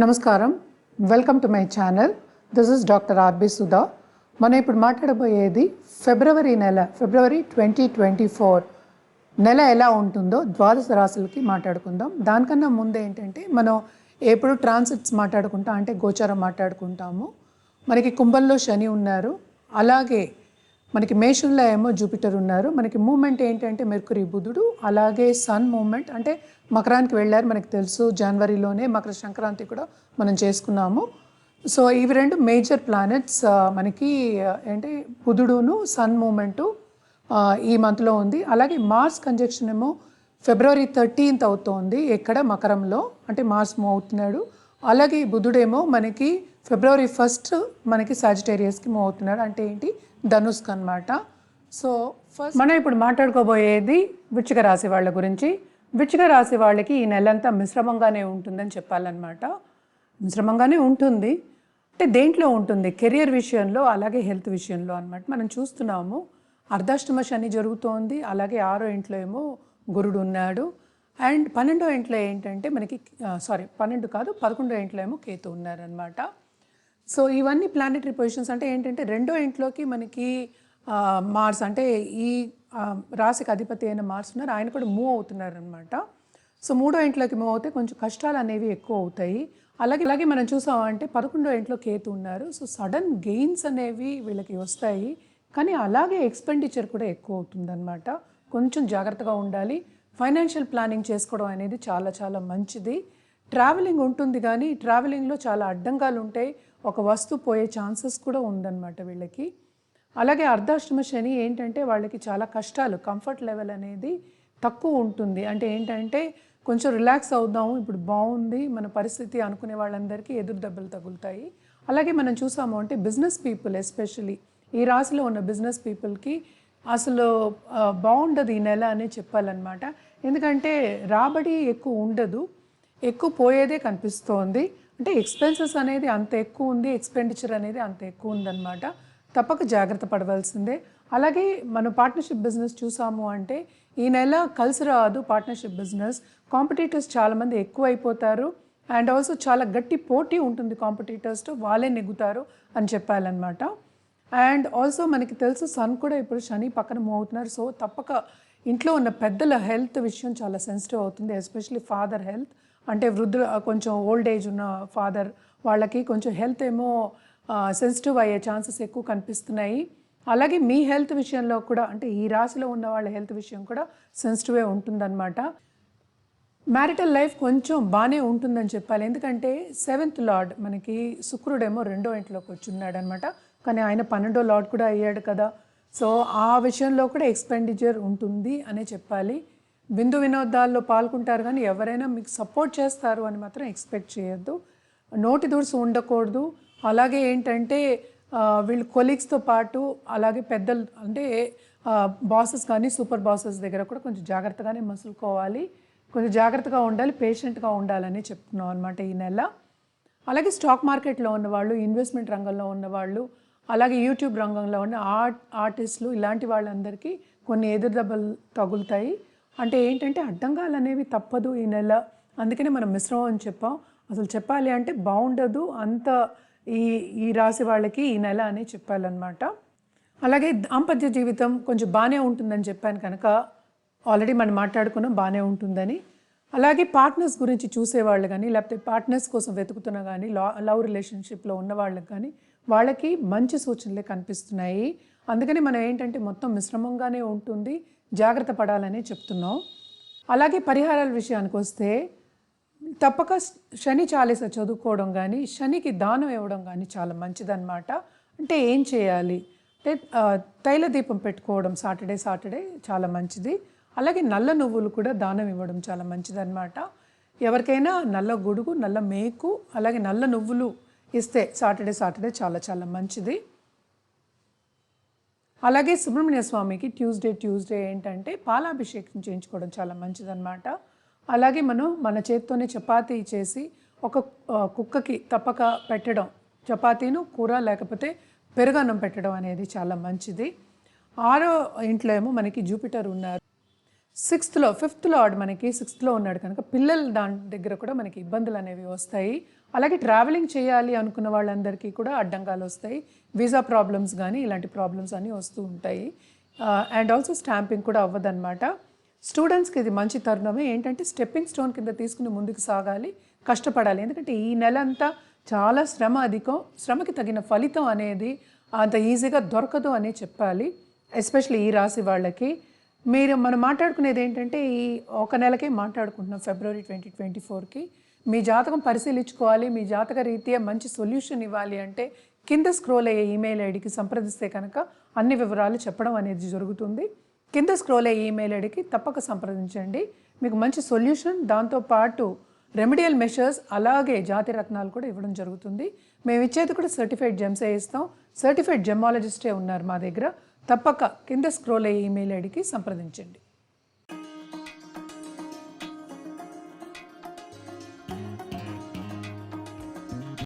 నమస్కారం. Welcome to my channel. This is doctor R B Sudha. మనం ఇప్పుడు మాట్లాడబోయేది ఫిబ్రవరి 2024 నెల ఎలా ఉంటుందో ద్వాదశ రాశులకి మాట్లాడుకుందాం. దానికన్నా ముందు ఏంటంటే మనం ఎప్పుడు ట్రాన్సిట్స్ మాట్లాడుకుంటాం అంటే గోచారం మాట్లాడుకుంటాము. మనకి కుంభంలో శని ఉన్నారు, అలాగే మనకి మేషంలో ఏమో జూపిటర్ ఉన్నారు. మనకి మూమెంట్ ఏంటంటే మెర్కురీ బుధుడు, అలాగే సన్ మూమెంట్ అంటే మకరానికి వెళ్ళారు. మనకి తెలుసు జనవరిలోనే మకర సంక్రాంతి కూడా మనం చేసుకున్నాము. సో ఇవి రెండు మేజర్ ప్లానెట్స్ మనకి ఏంటి బుధుడును సన్ మూమెంటు ఈ మంత్లో ఉంది. అలాగే మార్స్ కంజక్షన్ ఏమో ఫిబ్రవరి 13th అవుతోంది ఇక్కడ మకరంలో, అంటే మార్స్ మూవ్ అవుతున్నాడు. అలాగే బుధుడేమో మనకి ఫిబ్రవరి 1st మనకి సాజిటేరియస్కి మూవ్ అవుతున్నాడు, అంటే ఏంటి ధనుస్క్ అనమాట. సో ఫస్ట్ మనం ఇప్పుడు మాట్లాడుకోబోయేది వృశ్చిక రాశి వాళ్ళ గురించి. వృశ్చిక రాశి వాళ్ళకి ఈ నెలంతా మిశ్రమంగానే ఉంటుందని చెప్పాలన్నమాట. మిశ్రమంగానే ఉంటుంది అంటే దేంట్లో ఉంటుంది, కెరియర్ విషయంలో అలాగే హెల్త్ విషయంలో అనమాట. మనం చూస్తున్నాము అర్ధాష్టమ శని జరుగుతోంది, అలాగే 6వ ఇంట్లో ఏమో గురుడు ఉన్నాడు, అండ్ 12వ ఇంట్లో ఏంటంటే మనకి 11వ ఇంట్లో ఏమో కేతు ఉన్నారనమాట. సో ఇవన్నీ ప్లానెటరీ పొజిషన్స్. అంటే ఏంటంటే 2వ ఇంట్లోకి మనకి మార్స్, అంటే ఈ రాశికి అధిపతి అయిన మార్స్ ఉన్నారు, ఆయన కూడా మూవ్ అవుతున్నారు అనమాట. సో 3వ ఇంట్లోకి మూవ్ అవుతే కొంచెం కష్టాలు అనేవి ఎక్కువ అవుతాయి. అలాగే మనం చూసామంటే 11వ ఇంట్లో కేతు ఉన్నారు. సో సడన్ గెయిన్స్ అనేవి వీళ్ళకి వస్తాయి, కానీ అలాగే ఎక్స్పెండిచర్ కూడా ఎక్కువ అవుతుందన్నమాట. కొంచెం జాగ్రత్తగా ఉండాలి. ఫైనాన్షియల్ ప్లానింగ్ చేసుకోవడం అనేది చాలా చాలా మంచిది. ట్రావెలింగ్ ఉంటుంది, కానీ ట్రావెలింగ్లో చాలా అడ్డంగాలు ఉంటాయి. ఒక వస్తువు పోయే ఛాన్సెస్ కూడా ఉందన్నమాట వీళ్ళకి. అలాగే అర్ధాష్టమ శని ఏంటంటే వాళ్ళకి చాలా కష్టాలు, కంఫర్ట్ లెవెల్ అనేది తక్కువ ఉంటుంది. అంటే ఏంటంటే కొంచెం రిలాక్స్ అవుదాము, ఇప్పుడు బాగుంది మన పరిస్థితి అనుకునే వాళ్ళందరికీ ఎదురు దెబ్బలు తగులుతాయి. అలాగే మనం చూసాము అంటే బిజినెస్ పీపుల్, ఎస్పెషలీ ఈ రాశిలో ఉన్న బిజినెస్ పీపుల్కి అసలు బాగుండదు ఈ నెల అనే చెప్పాలన్నమాట. ఎందుకంటే రాబడి ఎక్కువ ఉండదు, ఎక్కువ పోయేదే కనిపిస్తోంది. అంటే ఎక్స్పెన్సెస్ అనేది అంత ఎక్కువ ఉంది, ఎక్స్పెండిచర్ అనేది అంత ఎక్కువ ఉందన్నమాట. తప్పక జాగ్రత్త పడవలసిందే. అలాగే మనం పార్ట్నర్షిప్ బిజినెస్ చూసాము అంటే ఈ నెల కలిసి రాదు పార్ట్నర్షిప్ బిజినెస్. కాంపిటీటర్స్ చాలామంది ఎక్కువ అయిపోతారు, అండ్ ఆల్సో చాలా గట్టి పోటీ ఉంటుంది కాంపిటీటర్స్తో, వాళ్ళే నెగ్గుతారు అని చెప్పాలన్నమాట. అండ్ ఆల్సో మనకి తెలుసు సన్ కూడా ఇప్పుడు శని పక్కన మూవ్ అవుతున్నారు. సో తప్పక ఇంట్లో ఉన్న పెద్దల హెల్త్ విషయం చాలా సెన్సిటివ్ అవుతుంది, ఎస్పెషలీ ఫాదర్ హెల్త్. అంటే వృద్ధులు, కొంచెం ఓల్డ్ ఏజ్ ఉన్న ఫాదర్ వాళ్ళకి కొంచెం హెల్త్ ఏమో సెన్సిటివ్ అయ్యే ఛాన్సెస్ ఎక్కువ కనిపిస్తున్నాయి. అలాగే మీ హెల్త్ విషయంలో కూడా, అంటే ఈ రాశిలో ఉన్న వాళ్ళ హెల్త్ విషయం కూడా సెన్సిటివే ఉంటుందన్నమాట. మ్యారిటల్ లైఫ్ కొంచెం బాగానే ఉంటుందని చెప్పాలి, ఎందుకంటే 7th లార్డ్ మనకి శుక్రుడేమో 2వ ఇంట్లోకి వచ్చి ఉన్నాడు అనమాట. కానీ ఆయన 12వ లార్డ్ కూడా అయ్యాడు కదా. సో ఆ విషయంలో కూడా ఎక్స్పెండిచర్ ఉంటుంది అనే చెప్పాలి. విందు వినోదాల్లో పాల్గొంటారు, కానీ ఎవరైనా మీకు సపోర్ట్ చేస్తారు అని మాత్రం ఎక్స్పెక్ట్ చేయొద్దు. నోటి దురుసు ఉండకూడదు. అలాగే ఏంటంటే వీళ్ళు కొలీగ్స్తో పాటు అలాగే పెద్దలు అంటే బాసెస్ కానీ సూపర్ బాసెస్ దగ్గర కూడా కొంచెం జాగ్రత్తగానే మసులుకోవాలి, కొంచెం జాగ్రత్తగా ఉండాలి, పేషెంట్గా ఉండాలని చెప్తున్నాం అనమాట ఈ నెల. అలాగే స్టాక్ మార్కెట్లో ఉన్నవాళ్ళు, ఇన్వెస్ట్మెంట్ రంగంలో ఉన్నవాళ్ళు, అలాగే యూట్యూబ్ రంగంలో ఉన్న ఆర్టిస్టులు, ఇలాంటి వాళ్ళందరికీ కొన్ని ఎదురుదెబ్బలు తగులుతాయి. అంటే ఏంటంటే అడ్డంగాలు అనేవి తప్పదు ఈ నెల, అందుకనే మనం మిశ్రమం అని చెప్పాం. అసలు చెప్పాలి అంటే బాగుండదు అంత ఈ రాశి వాళ్ళకి ఈ నెల అని చెప్పాలన్నమాట. అలాగే దాంపత్య జీవితం కొంచెం బాగానే ఉంటుందని చెప్పాను కనుక ఆల్రెడీ మనం మాట్లాడుకున్నాం బాగానే ఉంటుందని. అలాగే పార్ట్నర్స్ గురించి చూసేవాళ్ళు కానీ, లేకపోతే పార్ట్నర్స్ కోసం వెతుకుతున్న కానీ, లవ్ రిలేషన్షిప్లో ఉన్న వాళ్ళకి కానీ వాళ్ళకి మంచి సూచనలే కనిపిస్తున్నాయి. అందుకని మనం ఏంటంటే మొత్తం మిశ్రమంగానే ఉంటుంది, జాగ్రత్త పడాలని చెప్తున్నాం. అలాగే పరిహారాల విషయానికి వస్తే తప్పక శని చాలీస చదువుకోవడం కానీ, శనికి దానం ఇవ్వడం కానీ చాలా మంచిదన్నమాట. అంటే ఏం చేయాలి అంటే తైల దీపం పెట్టుకోవడం సాటర్డే చాలా మంచిది. అలాగే నల్ల నువ్వులు కూడా దానం ఇవ్వడం చాలా మంచిదన్నమాట. ఎవరికైనా నల్ల గొడుగు, నల్ల మేకు, అలాగే నల్ల నువ్వులు ఇస్తే సాటర్డే చాలా చాలా మంచిది. అలాగే సుబ్రహ్మణ్య స్వామికి ట్యూస్డే ఏంటంటే పాలాభిషేకం చేయించుకోవడం చాలా మంచిదన్నమాట. అలాగే మనం మన చేత్తోనే చపాతీ చేసి ఒక కుక్కకి తప్పక పెట్టడం, చపాతీను కూర లేకపోతే పెరుగన్నం పెట్టడం అనేది చాలా మంచిది. 6వ ఇంట్లో ఏమో మనకి జూపిటర్ ఉన్నారు. సిక్స్త్లో ఫిఫ్త్ లార్డ్ మనకి సిక్స్త్లో ఉన్నాడు కనుక పిల్లల దాని దగ్గర కూడా మనకి ఇబ్బందులు అనేవి వస్తాయి. అలాగే ట్రావెలింగ్ చేయాలి అనుకున్న వాళ్ళందరికీ కూడా అడ్డంకాలు వస్తాయి. వీసా ప్రాబ్లమ్స్ కానీ ఇలాంటి ప్రాబ్లమ్స్ అన్నీ వస్తూ ఉంటాయి. అండ్ ఆల్సో స్టాంపింగ్ కూడా అవ్వదన్నమాట. స్టూడెంట్స్కి ఇది మంచి తరుణమే. ఏంటంటే స్టెప్పింగ్ స్టోన్ కింద తీసుకుని ముందుకు సాగాలి, కష్టపడాలి. ఎందుకంటే ఈ నెల అంతా చాలా శ్రమ అధికం. శ్రమకి తగిన ఫలితం అనేది అంత ఈజీగా దొరకదు అనే చెప్పాలి. ఎస్పెషల్లీ ఈ రాశి వాళ్ళకి. మనం మాట్లాడుకునేది ఏంటంటే ఈ ఒక నెలకే మాట్లాడుకుంటున్నాం, ఫిబ్రవరి 2024కి. మీ జాతకం పరిశీలించుకోవాలి. మీ జాతక రీత్యా మంచి సొల్యూషన్ ఇవ్వాలి అంటే కింద స్క్రోల్ అయ్యే ఈమెయిల్ ఐడికి సంప్రదిస్తే కనుక అన్ని వివరాలు చెప్పడం అనేది జరుగుతుంది. కింద స్క్రోల్ అయ్యే ఈమెయిల్ ఐడికి తప్పక సంప్రదించండి. మీకు మంచి సొల్యూషన్, దాంతోపాటు రెమెడియల్ మెషర్స్, అలాగే జాతి రత్నాలు కూడా ఇవ్వడం జరుగుతుంది. మేము ఇచ్చేది కూడా సర్టిఫైడ్ జెమ్సే ఇస్తాం. సర్టిఫైడ్ జెమాలజిస్టే ఉన్నారు మా దగ్గర. తప్పక కింద స్క్రోల్ అయ్యే ఈమెయిల్ ఐడికి సంప్రదించండి.